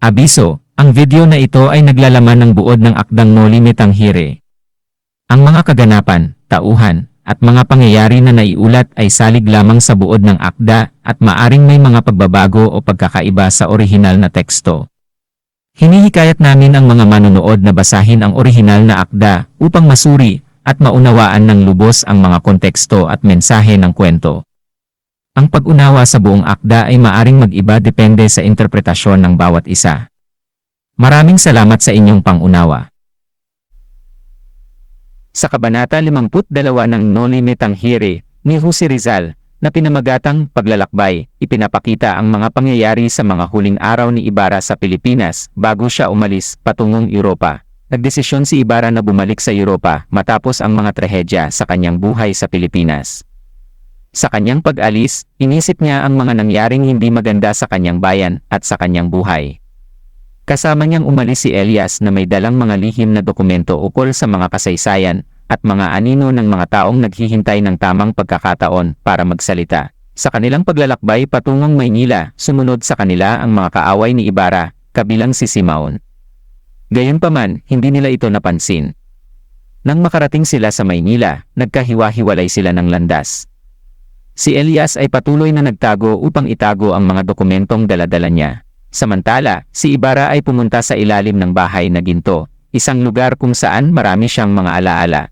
Abiso, ang video na ito ay naglalaman ng buod ng akdang Noli Me Tangere. Ang mga kaganapan, tauhan, at mga pangyayari na naiulat ay salig lamang sa buod ng akda at maaring may mga pagbabago o pagkakaiba sa orihinal na teksto. Hinihikayat namin ang mga manonood na basahin ang orihinal na akda upang masuri at maunawaan ng lubos ang mga konteksto at mensahe ng kwento. Ang pag-unawa sa buong akda ay maaring mag-iba depende sa interpretasyon ng bawat isa. Maraming salamat sa inyong pangunawa. Sa Kabanata 52 ng Noli Me Tangere ni Jose Rizal, na pinamagatang Paglalakbay, ipinapakita ang mga pangyayari sa mga huling araw ni Ibarra sa Pilipinas bago siya umalis patungong Europa. Nagdesisyon si Ibarra na bumalik sa Europa matapos ang mga trahedya sa kanyang buhay sa Pilipinas. Sa kanyang pag-alis, inisip niya ang mga nangyaring hindi maganda sa kanyang bayan at sa kanyang buhay. Kasama niyang umalis si Elias na may dalang mga lihim na dokumento ukol sa mga kasaysayan at mga anino ng mga taong naghihintay ng tamang pagkakataon para magsalita. Sa kanilang paglalakbay patungong Maynila, sumunod sa kanila ang mga kaaway ni Ibarra, kabilang si Simaon. Gayunpaman, hindi nila ito napansin. Nang makarating sila sa Maynila, nagkahiwa-hiwalay sila ng landas. Si Elias ay patuloy na nagtago upang itago ang mga dokumentong dala-dala niya. Samantala, si Ibarra ay pumunta sa ilalim ng bahay na ginto, isang lugar kung saan marami siyang mga alaala.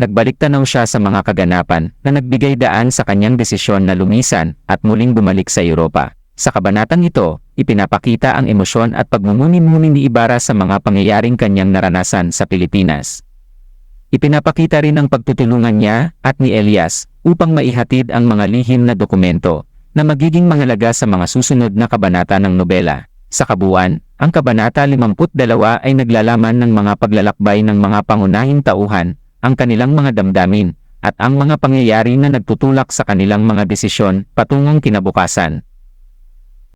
Nagbalik-tanaw siya sa mga kaganapan na nagbigay daan sa kanyang desisyon na lumisan at muling bumalik sa Europa. Sa kabanatang ito, ipinapakita ang emosyon at pagmumuni-muni ni Ibarra sa mga pangyayaring kanyang naranasan sa Pilipinas. Ipinapakita rin ang pagtutulungan niya at ni Elias upang maihatid ang mga lihim na dokumento na magiging mahalaga sa mga susunod na kabanata ng nobela. Sa kabuuan, ang Kabanata 52 ay naglalaman ng mga paglalakbay ng mga pangunahing tauhan, ang kanilang mga damdamin, at ang mga pangyayari na nagtutulak sa kanilang mga desisyon patungong kinabukasan.